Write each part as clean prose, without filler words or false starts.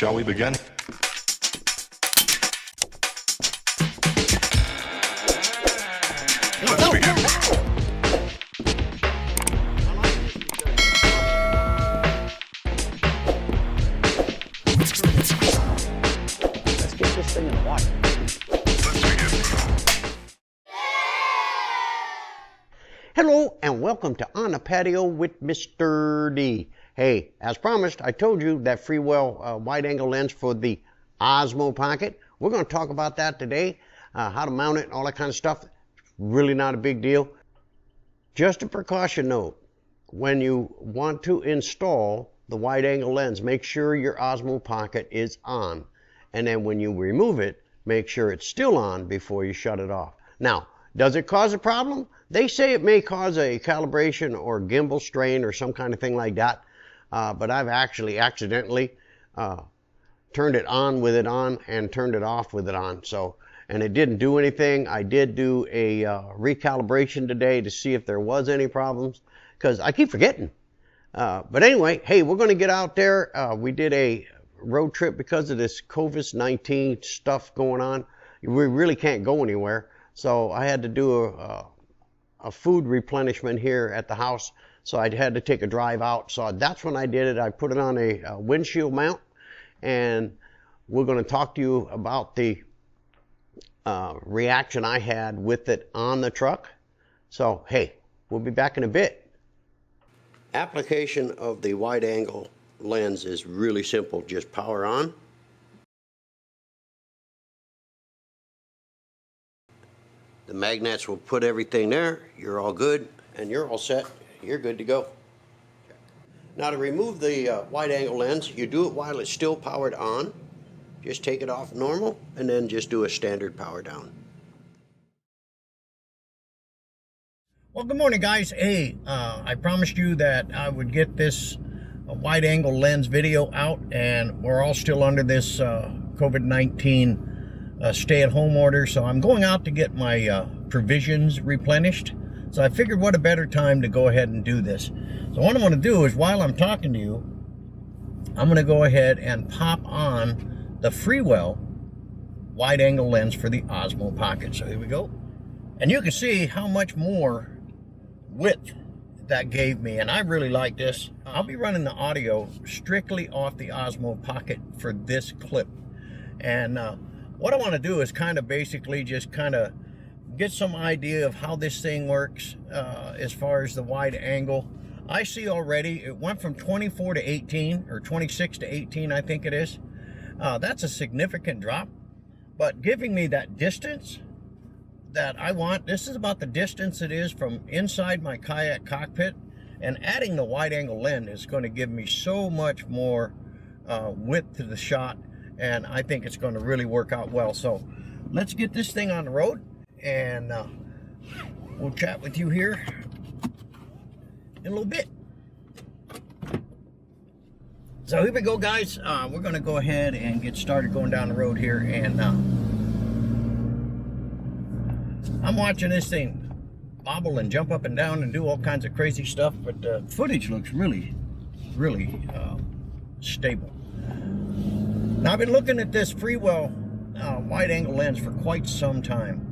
Shall we begin? Let's begin. Let's get this thing in the water. Hello and welcome to On the Patio with Mr. D. Hey, as promised, I told you that Freewell wide-angle lens for the Osmo Pocket. We're going to talk about that today, how to mount it and all that kind of stuff. Really not a big deal. Just a precaution note, when you want to install the wide-angle lens, make sure your Osmo Pocket is on. And then when you remove it, make sure it's still on before you shut it off. Now, does it cause a problem? They say it may cause a calibration or gimbal strain or some kind of thing like that. But I've actually accidentally turned it on with it on and turned it off with it on. So, and it didn't do anything. I did do a recalibration today to see if there was any problems, because I keep forgetting. But anyway, hey, we're going to get out there. We did a road trip because of this COVID-19 stuff going on. We really can't go anywhere. So I had to do a food replenishment here at the house. So I had to take a drive out. So that's when I did it. I put it on a windshield mount. And we're going to talk to you about the reaction I had with it on the truck. So, hey, we'll be back in a bit. Application of the wide angle lens is really simple. Just power on. The magnets will put everything there. You're all good and you're all set. You're good to go. Now to remove the wide angle lens, you do it while it's still powered on. Just take it off normal and then just do a standard power down. Well, good morning, guys. Hey, I promised you that I would get this wide angle lens video out, and we're all still under this COVID-19 stay-at-home order, so I'm going out to get my provisions replenished. So I figured what a better time to go ahead and do this. So what I'm going to do is, while I'm talking to you, I'm going to go ahead and pop on the Freewell wide angle lens for the Osmo Pocket. So here we go. And you can see how much more width that gave me, and I really like this. I'll be running the audio strictly off the Osmo Pocket for this clip. And what I want to do is kind of basically just kind of get some idea of how this thing works as far as the wide angle. I see already it went from 24 to 18, or 26 to 18, I think it is. That's a significant drop, but giving me that distance that I want. This is about the distance it is from inside my kayak cockpit, and adding the wide angle lens is going to give me so much more width to the shot, and I think it's going to really work out well. So let's get this thing on the road, and we'll chat with you here in a little bit. So here we go, guys. We're going to go ahead and get started going down the road here, and I'm watching this thing bobble and jump up and down and do all kinds of crazy stuff, but the footage looks really, really stable. Now, I've been looking at this Freewell wide angle lens for quite some time,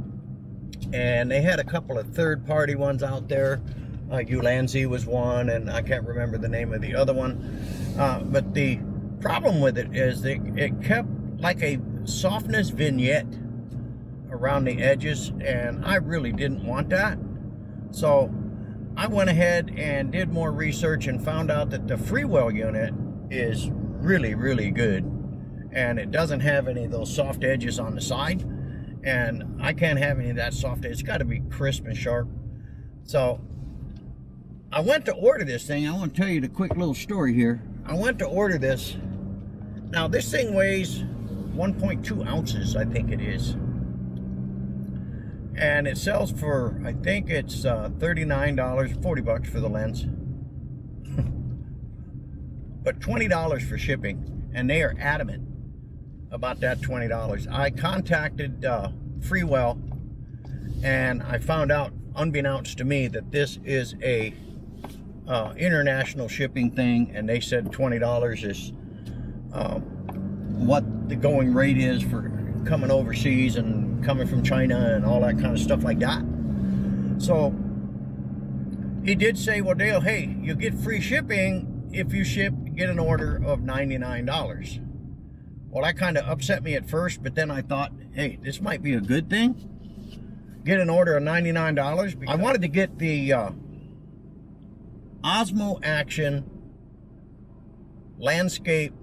and they had a couple of third-party ones out there. Ulanzi was one, and I can't remember the name of the other one. But the problem with it is that it kept like a softness vignette around the edges, and I really didn't want that. So I went ahead and did more research and found out that the Freewell unit is really, really good, and it doesn't have any of those soft edges on the side, and I can't have any of that soft edge. It's got to be crisp and sharp. So I went to order this thing. I want to tell you the quick little story here. I went to order this. Now this thing weighs 1.2 ounces, I think it is. And it sells for, I think it's $39, 40 bucks for the lens. But $20 for shipping. And they are adamant about that $20. I contacted Freewell, and I found out, unbeknownst to me, that this is a international shipping thing, and they said $20 is what the going rate is for coming overseas and coming from China and all that kind of stuff like that. So he did say, well, Dale, hey, you'll get free shipping if you get an order of $99. Well, that kind of upset me at first, but then I thought, hey, this might be a good thing. Get an order of $99. I wanted to get the Osmo Action Landscape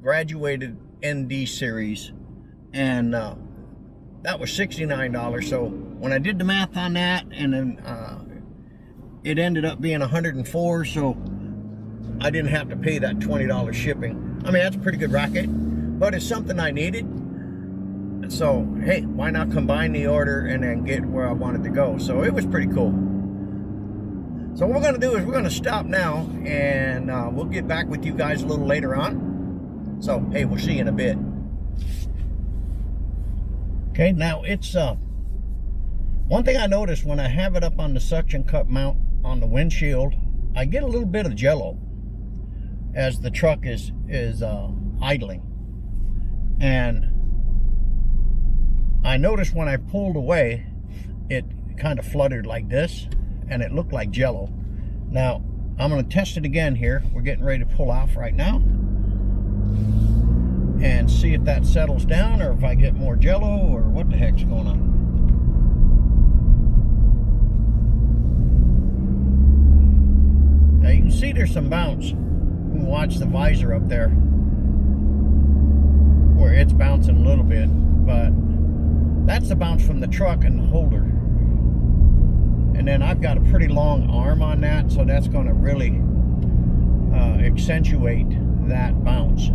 Graduated ND Series, and that was $69. So when I did the math on that, and then it ended up being $104, so I didn't have to pay that $20 shipping. I mean, that's a pretty good racket, but it's something I needed. So, hey, why not combine the order and then get where I wanted to go? So it was pretty cool. So what we're going to do is we're going to stop now, and we'll get back with you guys a little later on. So, hey, we'll see you in a bit. Okay, now it's one thing I noticed when I have it up on the suction cup mount on the windshield, I get a little bit of jello as the truck is idling. And I noticed when I pulled away, it kind of fluttered like this, and it looked like jello. Now, I'm going to test it again here. We're getting ready to pull off right now and see if that settles down, or if I get more jello, or what the heck's going on. Now you can see there's some bounce. You can watch the visor up there where it's bouncing a little bit, but that's the bounce from the truck and the holder. And then I've got a pretty long arm on that, so that's going to really accentuate that bounce.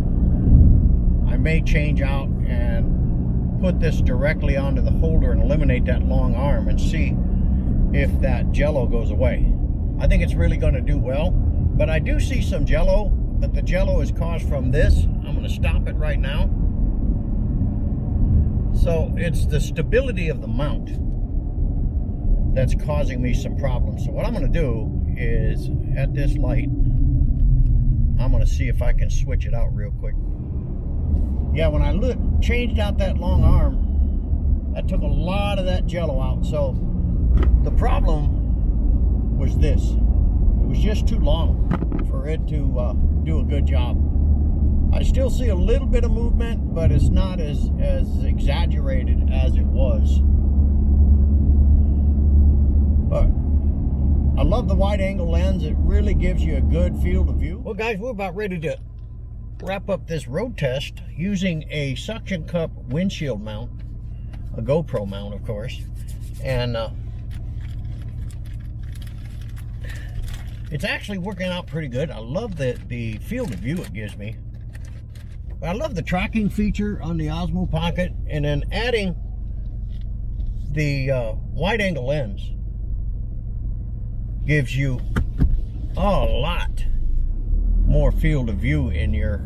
I may change out and put this directly onto the holder and eliminate that long arm and see if that jello goes away. I think it's really going to do well, but I do see some jello, but the jello is caused from this. I'm going to stop it right now. So it's the stability of the mount that's causing me some problems. So what I'm going to do is, at this light, I'm going to see if I can switch it out real quick. Yeah, when I changed out that long arm, that took a lot of that jello out. So the problem was this. It was just too long for it to do a good job. I still see a little bit of movement, but it's not as exaggerated as it was. But I love the wide angle lens. It really gives you a good field of view. Well, guys, we're about ready to wrap up this road test using a suction cup windshield mount, a GoPro mount, of course, and it's actually working out pretty good. I love the field of view it gives me. I love the tracking feature on the Osmo Pocket, and then adding the wide angle lens gives you a lot more field of view in your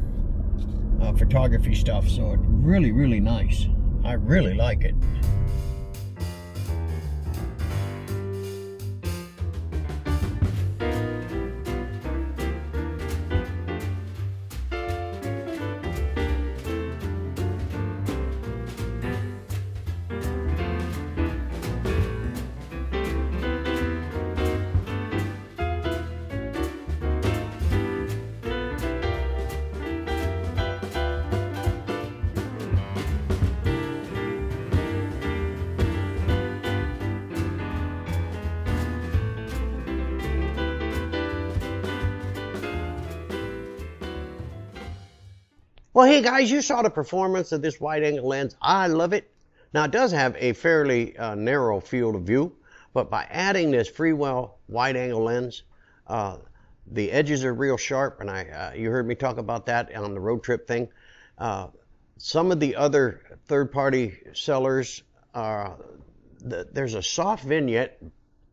photography stuff. So it's really, really nice. I really like it. Well, hey guys, you saw the performance of this wide angle lens. I love it. Now it does have a fairly narrow field of view, but by adding this Freewell wide angle lens, the edges are real sharp, and you heard me talk about that on the road trip thing. Some of the other third-party sellers, there's a soft vignette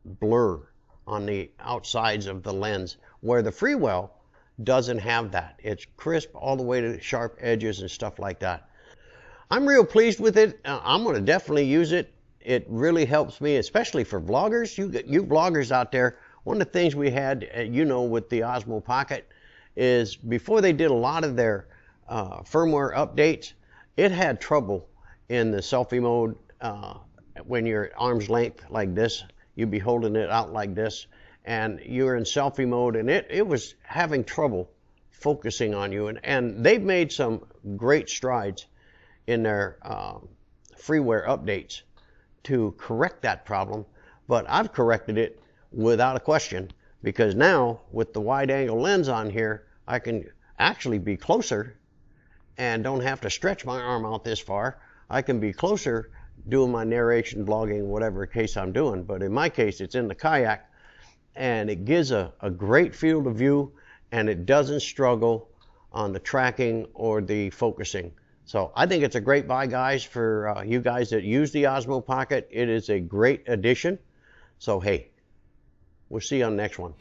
blur on the outsides of the lens, where the Freewell doesn't have that. It's crisp all the way to sharp edges and stuff like that. I'm real pleased with it. I'm going to definitely use it. It really helps me, especially for vloggers. You vloggers out there, one of the things we had, with the Osmo Pocket is before they did a lot of their firmware updates, it had trouble in the selfie mode when you're at arm's length like this. You'd be holding it out like this, and you're in selfie mode, and it was having trouble focusing on you. And they've made some great strides in their freeware updates to correct that problem, but I've corrected it without a question, because now with the wide angle lens on here, I can actually be closer and don't have to stretch my arm out this far. I can be closer doing my narration, vlogging, whatever case I'm doing. But in my case, it's in the kayak, and it gives a great field of view, and it doesn't struggle on the tracking or the focusing. So I think it's a great buy, guys, for you guys that use the Osmo Pocket. It is a great addition. So hey, we'll see you on the next one.